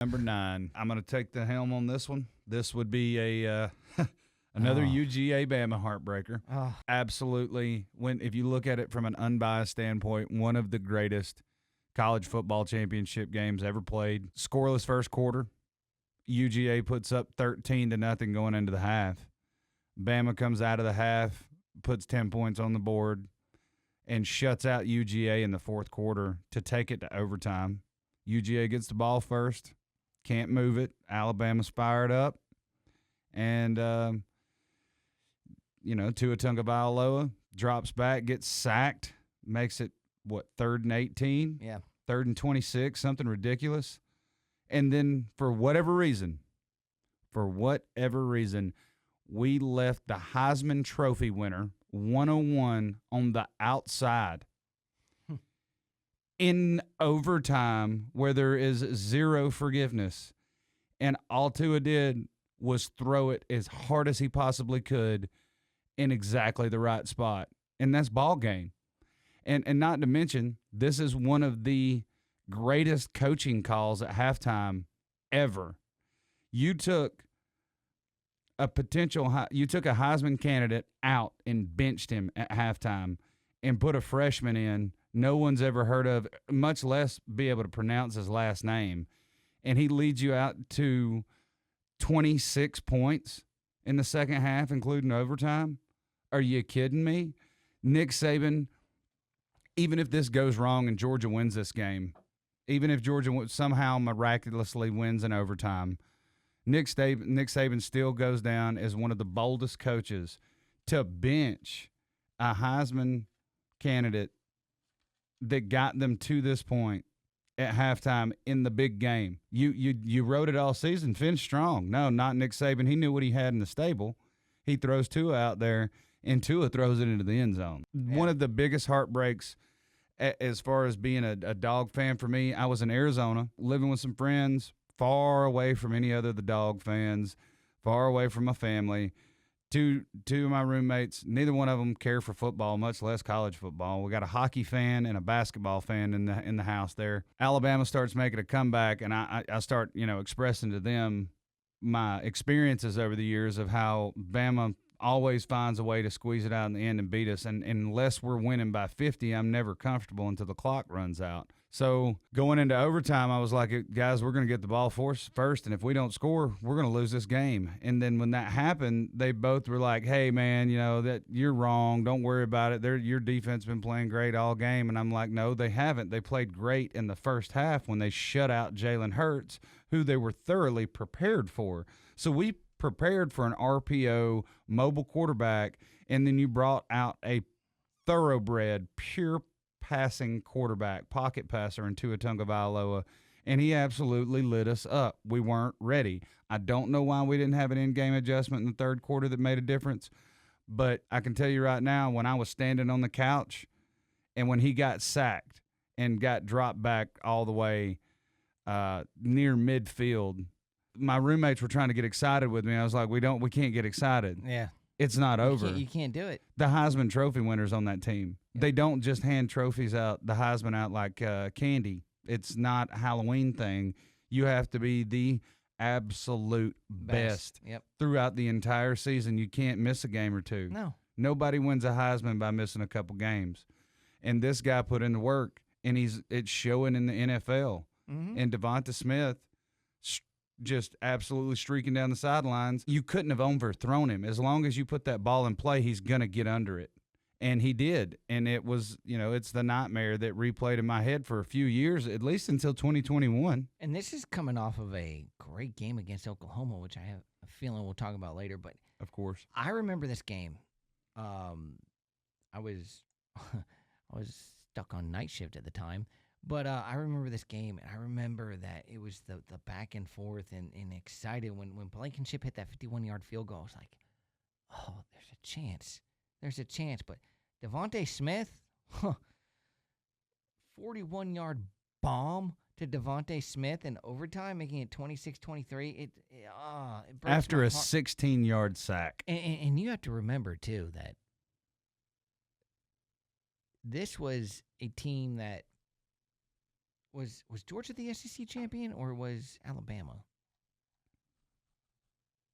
Number 9. I'm going to take the helm on this one. This would be a another UGA Bama heartbreaker. Absolutely. If you look at it from an unbiased standpoint, one of the greatest college football championship games ever played. Scoreless first quarter. UGA puts up 13-0 going into the half. Bama comes out of the half, puts 10 points on the board, and shuts out UGA in the fourth quarter to take it to overtime. UGA gets the ball first, can't move it. Alabama's fired up. And, Tua Tagovailoa drops back, gets sacked, makes it, 3rd and 18? Yeah. 3rd and 26, something ridiculous. And then for whatever reason, we left the Heisman Trophy winner, 101, on the outside in overtime where there is zero forgiveness. And all Tua did was throw it as hard as he possibly could in exactly the right spot. And that's ball game. And not to mention, this is one of the greatest coaching calls at halftime ever. You took a Heisman candidate out and benched him at halftime and put a freshman in no one's ever heard of, much less be able to pronounce his last name. And he leads you out to 26 points in the second half, including overtime. Are you kidding me? Nick Saban, even if this goes wrong and Georgia wins this game, even if Georgia somehow miraculously wins in overtime, Nick Saban still goes down as one of the boldest coaches to bench a Heisman candidate that got them to this point at halftime in the big game. You wrote it all season, finished strong. No, not Nick Saban. He knew what he had in the stable. He throws Tua out there, and Tua throws it into the end zone. Yeah. One of the biggest heartbreaks as far as being a Dog fan for me, I was in Arizona living with some friends, far away from any other of the Dog fans, far away from my family. Two of my roommates, neither one of them care for football, much less college football. We got a hockey fan and a basketball fan in the house there. Alabama starts making a comeback, and I start expressing to them my experiences over the years of how Bama always finds a way to squeeze it out in the end and beat us. And unless we're winning by 50, I'm never comfortable until the clock runs out. So going into overtime, I was like, guys, we're going to get the ball first, and if we don't score, we're going to lose this game. And then when that happened, they both were like, hey, man, that you're wrong. Don't worry about it. Your defense been playing great all game. And I'm like, no, they haven't. They played great in the first half when they shut out Jalen Hurts, who they were thoroughly prepared for. So we prepared for an RPO mobile quarterback, and then you brought out a thoroughbred, pure passing quarterback, pocket passer in Tua Tagovailoa, and he absolutely lit us up. We weren't ready. I don't know why we didn't have an in-game adjustment in the third quarter that made a difference, but I can tell you right now, when I was standing on the couch and when he got sacked and got dropped back all the way near midfield, my roommates were trying to get excited with me. I was like, we can't get excited. Yeah. It's not over. You can't do it. The Heisman Trophy winners on that team. Yep. They don't just hand trophies out, the Heisman out like candy. It's not a Halloween thing. You have to be the absolute best. Yep. Throughout the entire season. You can't miss a game or two. No. Nobody wins a Heisman by missing a couple games. And this guy put in the work, and it's showing in the NFL. Mm-hmm. And Devonta Smith just absolutely streaking down the sidelines. You couldn't have overthrown him. As long as you put that ball in play, he's going to get under it. And he did. And it was, it's the nightmare that replayed in my head for a few years, at least until 2021. And this is coming off of a great game against Oklahoma, which I have a feeling we'll talk about later. But of course, I remember this game. I was stuck on night shift at the time. But I remember this game, and I remember that it was the back and forth and excited. When Blankenship hit that 51-yard field goal, I was like, oh, there's a chance. There's a chance. But Devonta Smith, 41-yard bomb to Devonta Smith in overtime, making it 26-23. It after a 16-yard sack. And you have to remember, too, that this was a team that was Georgia the SEC champion or was Alabama?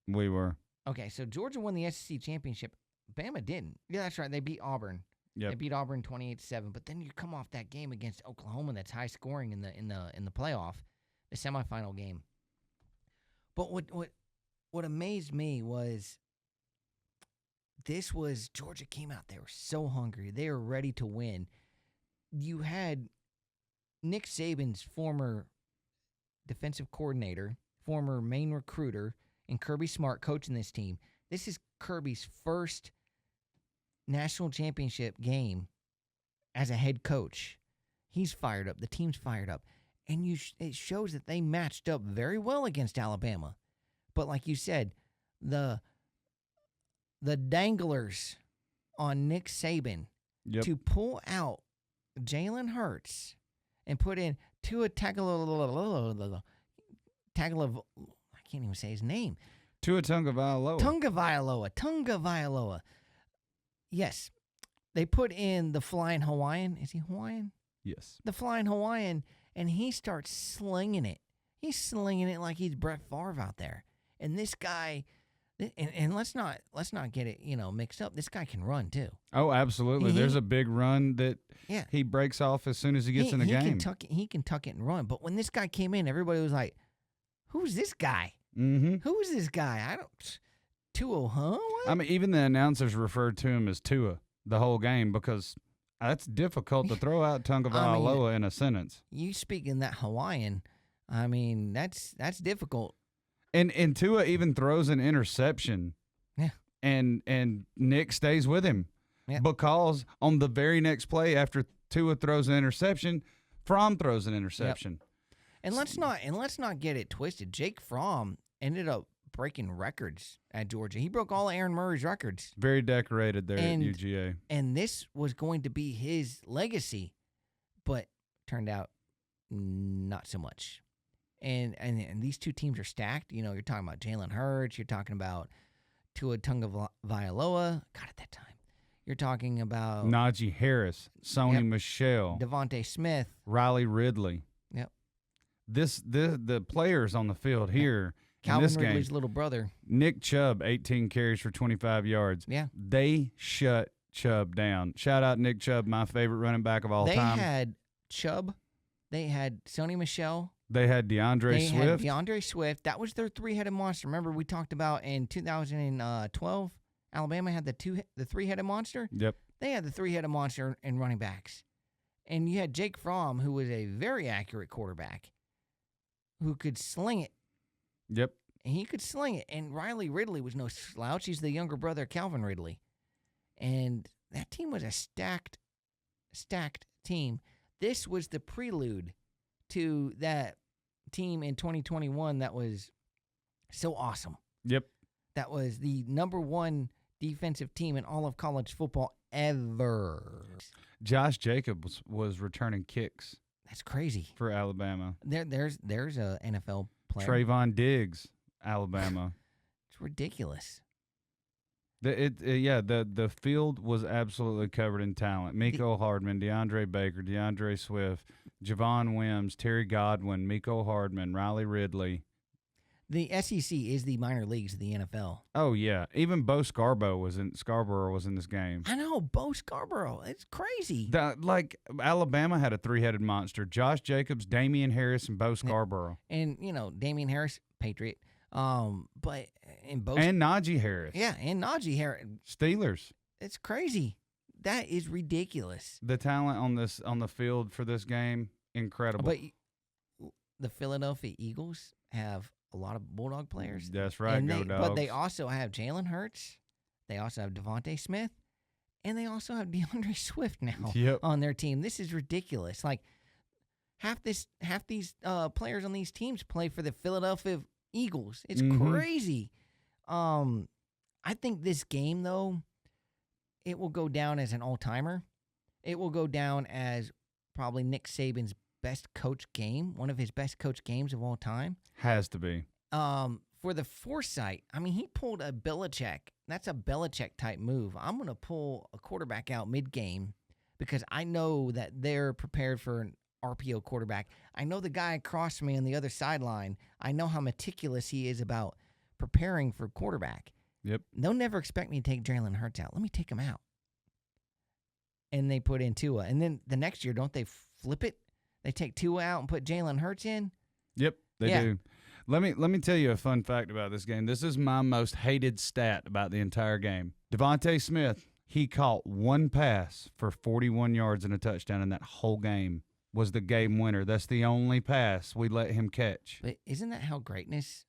We were. Okay, so Georgia won the SEC championship. Bama didn't. Yeah, that's right. They beat Auburn. Yep. They beat Auburn 28-7. But then you come off that game against Oklahoma that's high scoring in the playoff, the semifinal game. But what amazed me was Georgia came out. They were so hungry. They were ready to win. You had Nick Saban's former defensive coordinator, former main recruiter, and Kirby Smart coaching this team. This is Kirby's first national championship game as a head coach. He's fired up. The team's fired up. And it shows that they matched up very well against Alabama. But like you said, the danglers on Nick Saban to pull out Jalen Hurts and put in Tua Tagovailoa. I can't even say his name. Tua Tagovailoa. Yes. They put in the Flying Hawaiian. Is he Hawaiian? Yes. The Flying Hawaiian, and he starts slinging it. He's slinging it like he's Brett Favre out there. And this guy, and let's not get it, mixed up. This guy can run too. Oh, absolutely. There's a big run that he breaks off as soon as he gets in the game. He can tuck it and run. But when this guy came in, everybody was like, "Who's this guy? Mm-hmm. Who's this guy? Tua, huh? What?" I mean, even the announcers referred to him as Tua the whole game because that's difficult to throw out Tagovailoa in a sentence. You speaking that Hawaiian, I mean, that's difficult. And Tua even throws an interception. Yeah. And Nick stays with him. Yeah. Because on the very next play after Tua throws an interception, Fromm throws an interception. Yep. And let's not get it twisted. Jake Fromm ended up breaking records at Georgia. He broke all of Aaron Murray's records. Very decorated there at UGA. And this was going to be his legacy, but turned out not so much. And these two teams are stacked. You're talking about Jalen Hurts. You're talking about Tua Tagovailoa. God, at that time. You're talking about Najee Harris, Sony Michel, Devontae Smith, Riley Ridley. Yep. The players on the field here Calvin in this Ridley's game, little brother. Nick Chubb, 18 carries for 25 yards. Yeah. They shut Chubb down. Shout out Nick Chubb, my favorite running back of all time. They had Chubb. They had Sony Michel. They had DeAndre Swift. DeAndre Swift. That was their three-headed monster. Remember we talked about in 2012, Alabama had the three-headed monster? Yep. They had the three-headed monster in running backs. And you had Jake Fromm, who was a very accurate quarterback, who could sling it. Yep. And he could sling it. And Riley Ridley was no slouch. He's the younger brother of Calvin Ridley. And that team was a stacked team. This was the prelude to that team in 2021 that was so awesome. Yep. That was the number one defensive team in all of college football ever. Josh Jacobs was returning kicks. That's crazy. For Alabama. There's a NFL player. Trayvon Diggs, Alabama. It's ridiculous. The field was absolutely covered in talent. Mecole Hardman, DeAndre Baker, DeAndre Swift, Javon Wims, Terry Godwin, Mecole Hardman, Riley Ridley. The SEC is the minor leagues of the NFL. Oh yeah, even Bo Scarborough was in this game. I know, Bo Scarborough. It's crazy. Alabama had a three-headed monster: Josh Jacobs, Damian Harris, and Bo Scarborough. And Damian Harris, Patriot. But in both and Najee Harris. Yeah, and Najee Harris. Steelers. It's crazy. That is ridiculous. The talent on the field for this game, incredible. But the Philadelphia Eagles have a lot of Bulldog players. That's right, Go Dogs. But they also have Jalen Hurts. They also have Devontae Smith. And they also have DeAndre Swift now on their team. This is ridiculous. Like, half these players on these teams play for the Philadelphia Eagles. It's crazy. I think this game, though, it will go down as an all-timer. It will go down as probably Nick Saban's best coach game, one of his best coach games of all time. Has to be. For the foresight, I mean, he pulled a Belichick. That's a Belichick-type move. I'm going to pull a quarterback out mid-game because I know that they're prepared for an RPO quarterback. I know the guy across from me on the other sideline. I know how meticulous he is about preparing for quarterback. Yep. They'll never expect me to take Jalen Hurts out. Let me take him out. And they put in Tua. And then the next year, don't they flip it? They take Tua out and put Jalen Hurts in? Yep, they do. Let me tell you a fun fact about this game. This is my most hated stat about the entire game. Devontae Smith, he caught one pass for 41 yards and a touchdown in that whole game. Was the game winner. That's the only pass we let him catch. But isn't that how greatness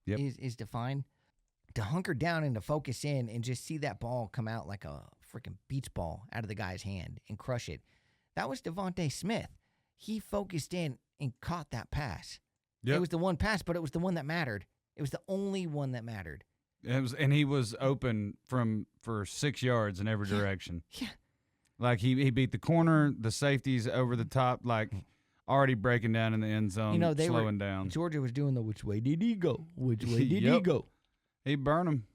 Yep. is defined? To hunker down and to focus in and just see that ball come out like a freaking beach ball out of the guy's hand and crush it. That was Devontae Smith. He focused in and caught that pass. Yep. It was the one pass, but it was the one that mattered. It was the only one that mattered. And he was open for 6 yards in every direction. Yeah. Like he beat the corner, the safeties over the top, like already breaking down in the end zone, You know, slowing down. Georgia was doing the which way did he go? Which way did he Yep. go? He burned him.